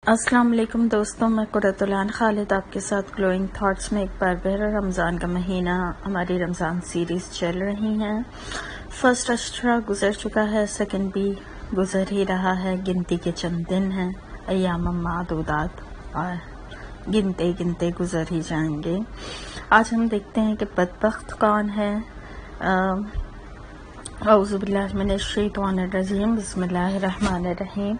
السلام علیکم دوستوں، میں قرۃ العین خالد آپ کے ساتھ گلوئنگ تھاٹس میں ایک بار پھر رمضان کا مہینہ، ہماری رمضان سیریز چل رہی ہیں۔ فرسٹ اشرا گزر چکا ہے، سیکنڈ بھی گزر ہی رہا ہے، گنتی کے چند دن ہیں، ایام معدودات، اور گنتے گنتے گزر ہی جائیں گے۔ آج ہم دیکھتے ہیں کہ بدبخت کون ہے۔ اعوذ باللہ من الشیطان الرجیم، بسم اللہ الرحمن الرحیم۔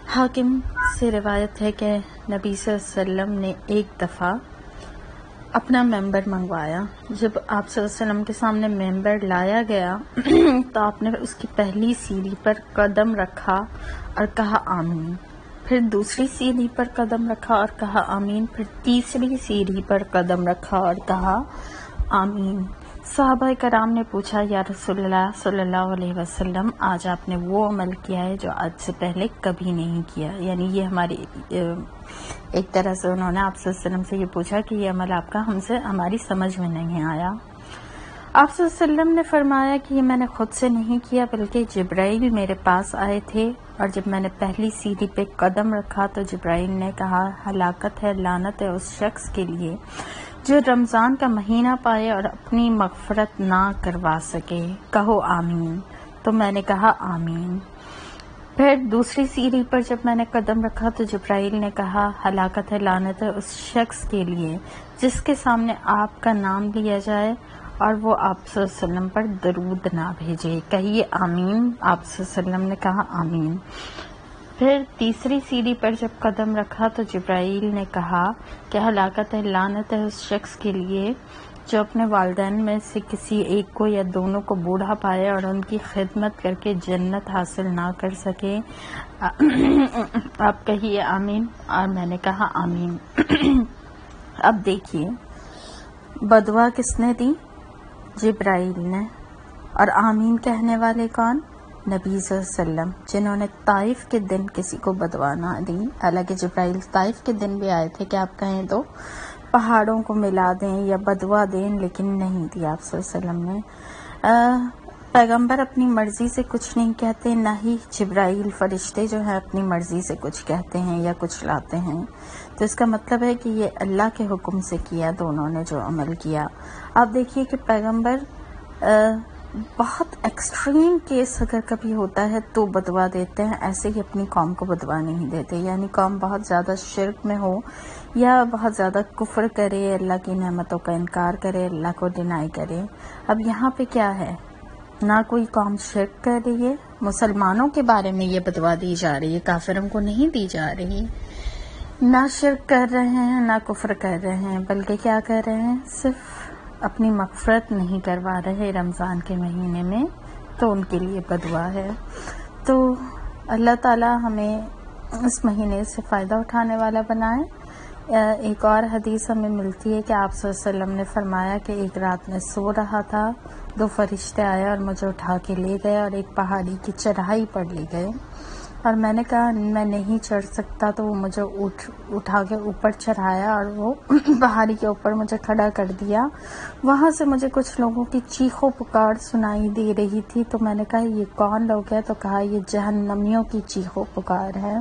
حاکم سے روایت ہے کہ نبی صلی اللہ علیہ وسلم نے ایک دفعہ اپنا ممبر منگوایا۔ جب آپ صلی اللہ علیہ وسلم کے سامنے ممبر لایا گیا تو آپ نے اس کی پہلی سیڑھی پر قدم رکھا اور کہا آمین، پھر دوسری سیڑھی پر قدم رکھا اور کہا آمین، پھر تیسری سیڑھی پر قدم رکھا اور کہا آمین۔ صحابہ کرام نے پوچھا، یا رسول اللہ صلی اللہ علیہ وسلم، آج آپ نے وہ عمل کیا ہے جو آج سے پہلے کبھی نہیں کیا، یعنی یہ ہماری ایک طرح سے انہوں نے آپ صلی اللہ علیہ وسلم سے یہ پوچھا کہ یہ عمل آپ کا ہماری سمجھ میں نہیں آیا۔ آپ صلی اللہ علیہ وسلم نے فرمایا کہ یہ میں نے خود سے نہیں کیا، بلکہ جبرائیل میرے پاس آئے تھے، اور جب میں نے پہلی سیڑھی پہ قدم رکھا تو جبرائیل نے کہا، ہلاکت ہے، لعنت ہے اس شخص کے لیے جو رمضان کا مہینہ پائے اور اپنی مغفرت نہ کروا سکے، کہو آمین۔ تو میں نے کہا آمین۔ پھر دوسری سیڑھی پر جب میں نے قدم رکھا تو جبرائیل نے کہا، ہلاکت ہے، لعنت ہے اس شخص کے لیے جس کے سامنے آپ کا نام لیا جائے اور وہ آپ صلی اللہ علیہ وسلم پر درود نہ بھیجے، کہیے آمین۔ آپ صلی اللہ علیہ وسلم نے کہا آمین۔ پھر تیسری سیڑھی پر جب قدم رکھا تو جبرائیل نے کہا کہ ہلاکت ہے، لعنت ہے اس شخص کے لیے جو اپنے والدین میں سے کسی ایک کو یا دونوں کو بوڑھا پائے اور ان کی خدمت کر کے جنت حاصل نہ کر سکے، آپ کہیے آمین۔ اور میں نے کہا آمین۔ اب دیکھیے، بدعا کس نے دی؟ جبرائیل نے، اور آمین کہنے والے کون؟ نبی صلی اللہ علیہ وسلم، جنہوں نے طائف کے دن کسی کو بدعا نہ دی۔ حالانکہ جبرائیل طائف کے دن بھی آئے تھے کہ آپ کہیں تو پہاڑوں کو ملا دیں یا بدعا دیں، لیکن نہیں دی آپ صلی اللہ علیہ وسلم نے۔ پیغمبر اپنی مرضی سے کچھ نہیں کہتے، نہ ہی جبرائیل فرشتے جو ہیں اپنی مرضی سے کچھ کہتے ہیں یا کچھ لاتے ہیں، تو اس کا مطلب ہے کہ یہ اللہ کے حکم سے کیا دونوں نے جو عمل کیا۔ آپ دیکھیے کہ پیغمبر بہت ایکسٹریم کیس اگر کبھی ہوتا ہے تو بدعا دیتے ہیں، ایسے ہی اپنی قوم کو بدعا نہیں دیتے، یعنی قوم بہت زیادہ شرک میں ہو یا بہت زیادہ کفر کرے، اللہ کی نعمتوں کا انکار کرے، اللہ کو ڈینائی کرے۔ اب یہاں پہ کیا ہے؟ نہ کوئی قوم شرک کر رہی ہے، مسلمانوں کے بارے میں یہ بدعا دی جا رہی ہے، کافروں کو نہیں دی جا رہی۔ نہ شرک کر رہے ہیں، نہ کفر کر رہے ہیں، بلکہ کیا کر رہے ہیں؟ صرف اپنی مغفرت نہیں کروا رہے رمضان کے مہینے میں، تو ان کے لیے بدعا ہے۔ تو اللہ تعالی ہمیں اس مہینے سے فائدہ اٹھانے والا بنائے۔ ایک اور حدیث ہمیں ملتی ہے کہ آپ صلی اللہ علیہ وسلم نے فرمایا کہ ایک رات میں سو رہا تھا، دو فرشتے آئے اور مجھے اٹھا کے لے گئے اور ایک پہاڑی کی چڑھائی پر لے گئے، اور میں نے کہا میں نہیں چڑھ سکتا، تو وہ مجھے اٹھا کے اوپر چڑھایا اور وہ پہاڑی کے اوپر مجھے کھڑا کر دیا۔ وہاں سے مجھے کچھ لوگوں کی چیخو پکار سنائی دے رہی تھی، تو میں نے کہا یہ کون لوگ ہیں؟ تو کہا یہ جہنمیوں کی چیخو پکار ہے۔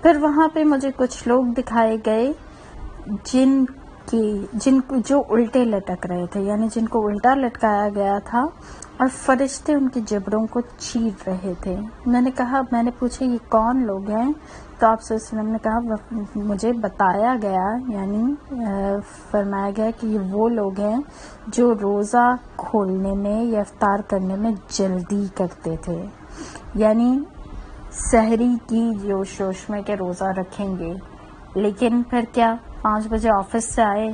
پھر وہاں پہ مجھے کچھ لوگ دکھائے گئے جو الٹے لٹک رہے تھے، یعنی جن کو الٹا لٹکایا گیا تھا، اور فرشتے ان کی جبڑوں کو چیر رہے تھے۔ میں نے پوچھا یہ کون لوگ ہیں؟ تو آپ صلی اللہ علیہ وسلم نے کہا مجھے بتایا گیا، یعنی فرمایا گیا کہ یہ وہ لوگ ہیں جو روزہ کھولنے میں یا افطار کرنے میں جلدی کرتے تھے، یعنی سحری کی جوش جوش میں کہ روزہ رکھیں گے، لیکن پھر کیا 5 بجے آفس سے آئے،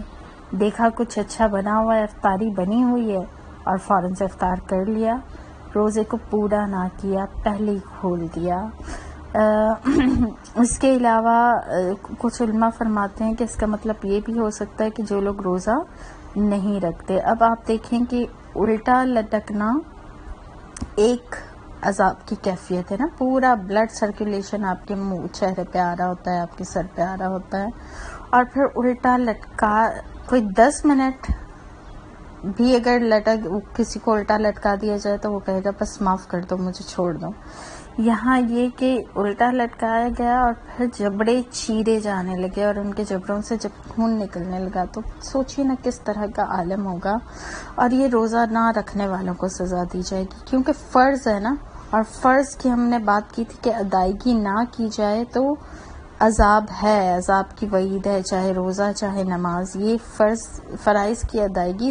دیکھا کچھ اچھا بنا ہوا ہے، افطاری بنی ہوئی ہے، اور فوراً سے افطار کر لیا، روزے کو پورا نہ کیا، پہلے ہی کھول دیا۔ اس کے علاوہ کچھ علماء فرماتے ہیں کہ اس کا مطلب یہ بھی ہو سکتا ہے کہ جو لوگ روزہ نہیں رکھتے۔ اب آپ دیکھیں کہ الٹا لٹکنا ایک عذاب کی کیفیت ہے نا، پورا بلڈ سرکولیشن آپ کے منہ چہرے پہ آ رہا ہوتا ہے، آپ کے سر پہ آ رہا ہوتا ہے، اور پھر الٹا لٹکا کوئی 10 منٹ بھی اگر کسی کو الٹا لٹکا دیا جائے تو وہ کہے گا بس معاف کر دو، مجھے چھوڑ دو۔ یہاں یہ کہ الٹا لٹکایا گیا اور پھر جبڑے چیرے جانے لگے اور ان کے جبڑوں سے جب خون نکلنے لگا تو سوچیے نا کس طرح کا عالم ہوگا. اور یہ روزہ نہ رکھنے والوں کو سزا دی جائے گی کیونکہ فرض ہے نا. اور فرض کی ہم نے بات کی تھی کہ ادائیگی نہ کی جائے تو عذاب ہے, عذاب کی وعید ہے, چاہے روزہ چاہے نماز. یہ فرائض کی ادائیگی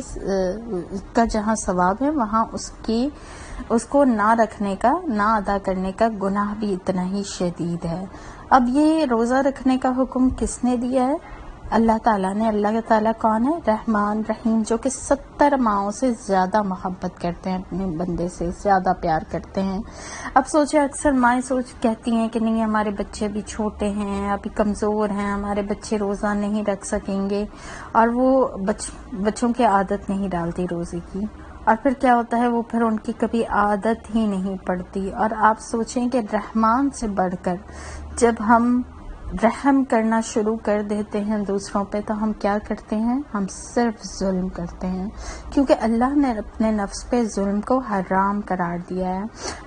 کا جہاں ثواب ہے وہاں اس کو نہ رکھنے کا, نہ ادا کرنے کا گناہ بھی اتنا ہی شدید ہے. اب یہ روزہ رکھنے کا حکم کس نے دیا ہے؟ اللہ تعالیٰ نے. اللہ تعالیٰ کون ہے؟ رحمان رحیم, جو کہ 70 ماؤں سے زیادہ محبت کرتے ہیں, اپنے بندے سے زیادہ پیار کرتے ہیں. اب سوچیں, اکثر مائیں کہتی ہیں کہ نہیں ہمارے بچے ابھی چھوٹے ہیں, ابھی کمزور ہیں, ہمارے بچے روزہ نہیں رکھ سکیں گے, اور وہ بچوں کی عادت نہیں ڈالتی روزے کی. اور پھر کیا ہوتا ہے, وہ پھر ان کی کبھی عادت ہی نہیں پڑتی. اور آپ سوچیں کہ رحمان سے بڑھ کر جب ہم رحم کرنا شروع کر دیتے ہیں دوسروں پہ تو ہم کیا کرتے ہیں؟ ہم صرف ظلم کرتے ہیں, کیونکہ اللہ نے اپنے نفس پہ ظلم کو حرام قرار دیا ہے.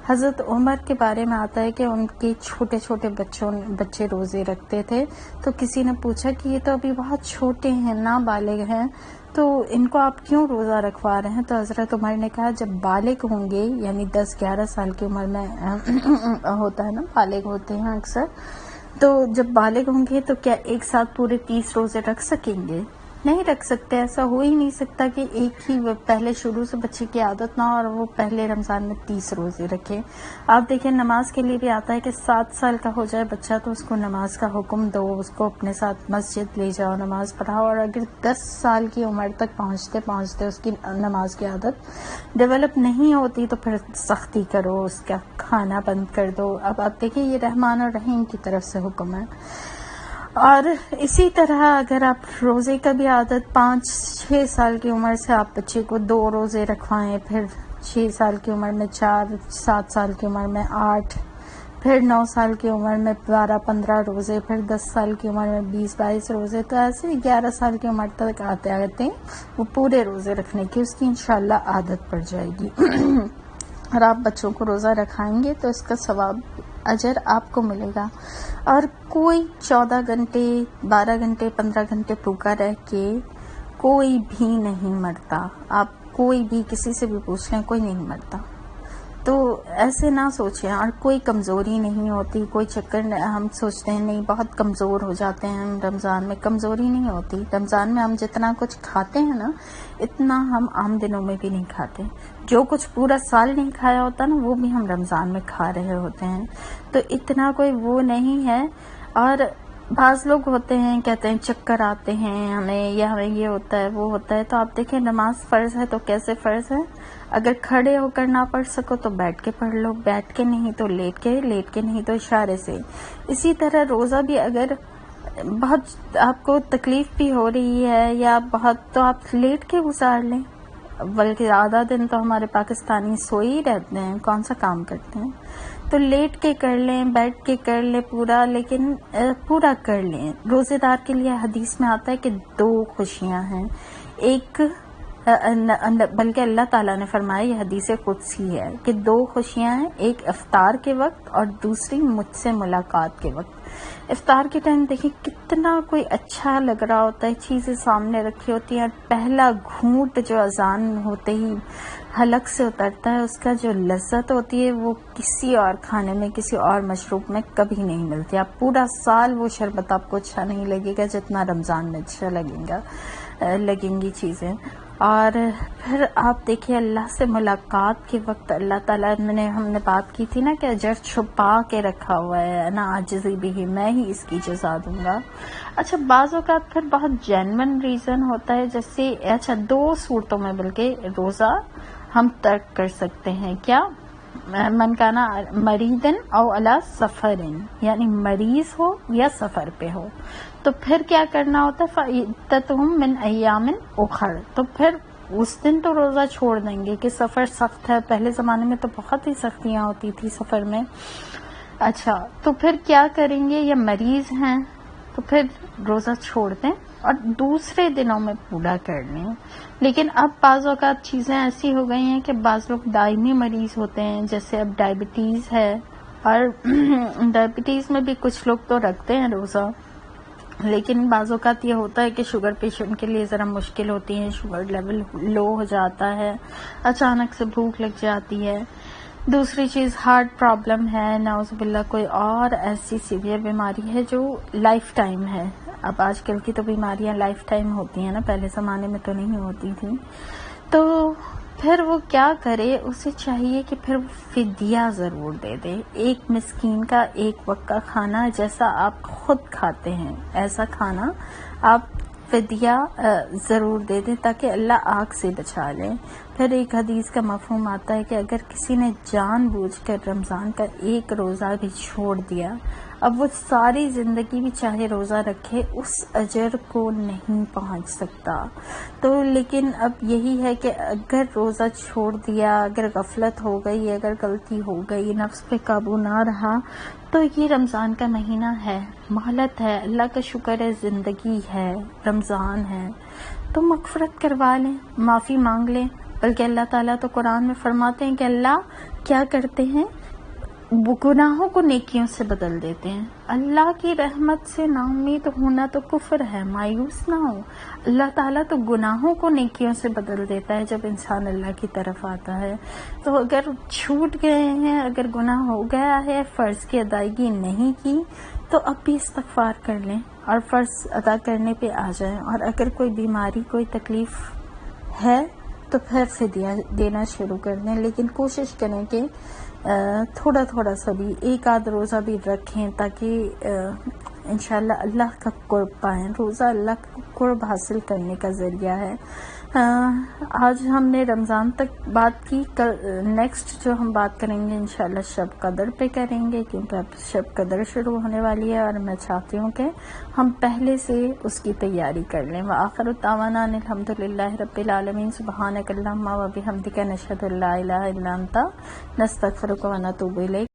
حضرت عمر کے بارے میں آتا ہے کہ ان کے چھوٹے چھوٹے بچے روزے رکھتے تھے, تو کسی نے پوچھا کہ یہ تو ابھی بہت چھوٹے ہیں, نابالغ ہیں, تو ان کو آپ کیوں روزہ رکھوا رہے ہیں؟ تو حضرت عمر نے کہا جب بالغ ہوں گے, یعنی 10-11 سال کی عمر میں ہوتا ہے نا, بالغ ہوتے ہیں اکثر, تو جب بالغ ہوں گے تو کیا ایک ساتھ پورے 30 روزے رکھ سکیں گے؟ نہیں رکھ سکتے. ایسا ہو ہی نہیں سکتا کہ ایک ہی پہلے شروع سے بچے کی عادت نہ ہو اور وہ پہلے رمضان میں 30 روزے رکھے. آپ دیکھیں نماز کے لیے بھی آتا ہے کہ 7 سال کا ہو جائے بچہ تو اس کو نماز کا حکم دو, اس کو اپنے ساتھ مسجد لے جاؤ, نماز پڑھاؤ. اور اگر 10 سال کی عمر تک پہنچتے اس کی نماز کی عادت ڈیولپ نہیں ہوتی تو پھر سختی کرو, اس کا کھانا بند کر دو. اب آپ دیکھیں یہ رحمان اور رحیم کی طرف سے حکم ہے. اور اسی طرح اگر آپ روزے کا بھی عادت 5-6 سال کی عمر سے آپ بچے کو 2 روزے رکھوائیں, پھر 6 سال کی عمر میں 4, 7 سال کی عمر میں 8, پھر 9 سال کی عمر میں 12-15 روزے, پھر 10 سال کی عمر میں 20-22 روزے, تو ایسے 11 سال کی عمر تک آتے وہ پورے روزے رکھنے کی اس کی انشاءاللہ عادت پڑ جائے گی. اور آپ بچوں کو روزہ رکھائیں گے تو اس کا ثواب اجر آپ کو ملے گا. اور کوئی 14 گھنٹے 12 گھنٹے 15 گھنٹے بھوکا رہ کے کوئی بھی نہیں مرتا. آپ کوئی بھی کسی سے بھی پوچھ لیں, کوئی نہیں مرتا. تو ایسے نہ سوچیں. اور کوئی کمزوری نہیں ہوتی, کوئی چکر ہم سوچتے ہیں نہیں بہت کمزور ہو جاتے ہیں ہم رمضان میں. کمزوری نہیں ہوتی. رمضان میں ہم جتنا کچھ کھاتے ہیں نا اتنا ہم عام دنوں میں بھی نہیں کھاتے. جو کچھ پورا سال نہیں کھایا ہوتا نا وہ بھی ہم رمضان میں کھا رہے ہوتے ہیں. تو اتنا کوئی وہ نہیں ہے. اور بعض لوگ ہوتے ہیں کہتے ہیں چکر آتے ہیں ہمیں یہ ہوتا ہے وہ ہوتا ہے. تو آپ دیکھیں نماز فرض ہے تو کیسے فرض ہے؟ اگر کھڑے ہو کر نہ پڑھ سکو تو بیٹھ کے پڑھ لو, بیٹھ کے نہیں تو لیٹ کے نہیں تو اشارے سے. اسی طرح روزہ بھی اگر بہت آپ کو تکلیف بھی ہو رہی ہے یا بہت, تو آپ لیٹ کے گزار لیں. بلکہ آدھا دن تو ہمارے پاکستانی سوئے ہی رہتے ہیں, کون سا کام کرتے ہیں. تو لیٹ کے کر لیں, بیٹھ کے کر لیں پورا, لیکن پورا کر لیں. روزے دار کے لیے حدیث میں آتا ہے کہ 2 خوشیاں ہیں. ایک بلکہ اللہ تعالیٰ نے فرمایا, یہ حدیث قدسی ہے کہ 2 خوشیاں ہیں, ایک افطار کے وقت اور دوسری مجھ سے ملاقات کے وقت. افطار کے ٹائم دیکھیں کتنا کوئی اچھا لگ رہا ہوتا ہے, چیزیں سامنے رکھی ہوتی ہیں, اور پہلا گھونٹ جو اذان ہوتے ہی حلق سے اترتا ہے اس کا جو لذت ہوتی ہے وہ کسی اور کھانے میں کسی اور مشروب میں کبھی نہیں ملتی. آپ پورا سال وہ شربت آپ کو اچھا نہیں لگے گا جتنا رمضان میں اچھا لگیں گی چیزیں. اور پھر آپ دیکھیے اللہ سے ملاقات کے وقت اللہ تعالیٰ ہم نے بات کی تھی نا کہ اجر چھپا کے رکھا ہوا ہے, نا عاجزی بھی میں ہی اس کی جزا دوں گا. اچھا بعض اوقات پھر بہت جینون ریزن ہوتا ہے, جیسے 2 صورتوں میں بلکہ روزہ ہم ترک کر سکتے ہیں. کیا؟ من کانا مریضن او علی سفرن, یعنی مریض ہو یا سفر پہ ہو تو پھر کیا کرنا ہوتا ہے؟ فعدتہم من ایام اخر, تو پھر اس دن تو روزہ چھوڑ دیں گے کہ سفر سخت ہے. پہلے زمانے میں تو بہت ہی سختیاں ہوتی تھی سفر میں. اچھا تو پھر کیا کریں گے؟ یہ مریض ہیں تو پھر روزہ چھوڑ دیں اور دوسرے دنوں میں پورا کر لیں. لیکن اب بعض اوقات چیزیں ایسی ہو گئی ہیں کہ بعض لوگ دائمی مریض ہوتے ہیں, جیسے اب ڈائبٹیز ہے اور ڈائبٹیز میں بھی کچھ لوگ تو رکھتے ہیں روزہ، لیکن بعض اوقات یہ ہوتا ہے کہ شوگر پیشنٹ کے لیے ذرا مشکل ہوتی ہے، شوگر لیول لو ہو جاتا ہے، اچانک سے بھوک لگ جاتی ہے۔ دوسری چیز ہارٹ پرابلم ہے، نعوذ باللہ کوئی اور ایسی سیویئر بیماری ہے جو لائف ٹائم ہے۔ اب آج کل کی تو بیماریاں لائف ٹائم ہوتی ہیں نا، پہلے زمانے میں تو نہیں ہوتی تھی۔ تو پھر وہ کیا کرے، اسے چاہیے کہ پھر وہ فدیہ ضرور دے دے، ایک مسکین کا ایک وقت کا کھانا جیسا آپ خود کھاتے ہیں ایسا کھانا آپ فدیہ ضرور دے دیں تاکہ اللہ آگ سے بچا لے۔ پھر ایک حدیث کا مفہوم آتا ہے کہ اگر کسی نے جان بوجھ کر رمضان کا ایک روزہ بھی چھوڑ دیا، اب وہ ساری زندگی بھی چاہے روزہ رکھے اس اجر کو نہیں پہنچ سکتا۔ تو لیکن اب یہی ہے کہ اگر روزہ چھوڑ دیا، اگر غفلت ہو گئی، اگر غلطی ہو گئی، نفس پہ قابو نہ رہا، تو یہ رمضان کا مہینہ ہے، مہلت ہے، اللہ کا شکر ہے زندگی ہے، رمضان ہے، تو مغفرت کروا لیں، معافی مانگ لیں۔ بلکہ اللہ تعالیٰ تو قرآن میں فرماتے ہیں کہ اللہ کیا کرتے ہیں، وہ گناہوں کو نیکیوں سے بدل دیتے ہیں۔ اللہ کی رحمت سے نا امید ہونا تو کفر ہے، مایوس نہ ہو، اللہ تعالیٰ تو گناہوں کو نیکیوں سے بدل دیتا ہے جب انسان اللہ کی طرف آتا ہے۔ تو اگر چھوٹ گئے ہیں، اگر گناہ ہو گیا ہے، فرض کی ادائیگی نہیں کی، تو اب بھی استغفار کر لیں اور فرض ادا کرنے پہ آ جائیں۔ اور اگر کوئی بیماری، کوئی تکلیف ہے تو پھر فدیہ دینا شروع کر دیں، لیکن کوشش کریں کہ تھوڑا تھوڑا سا بھی ایک آدھ روزہ بھی رکھیں تاکہ انشاءاللہ اللہ کا قرب پائیں۔ روزہ اللہ کا قرب حاصل کرنے کا ذریعہ ہے۔ آج ہم نے رمضان تک بات کی، نیکسٹ جو ہم بات کریں گے انشاءاللہ شب قدر پہ کریں گے، کیونکہ اب شب قدر شروع ہونے والی ہے اور میں چاہتی ہوں کہ ہم پہلے سے اس کی تیاری کر لیں۔ وآخر دعوانا ان الحمدللہ رب العالمین، سبحانک اللہم و بحمدک، نشہد ان لا الہ الا انت، نستغفرک و نتوب الیک۔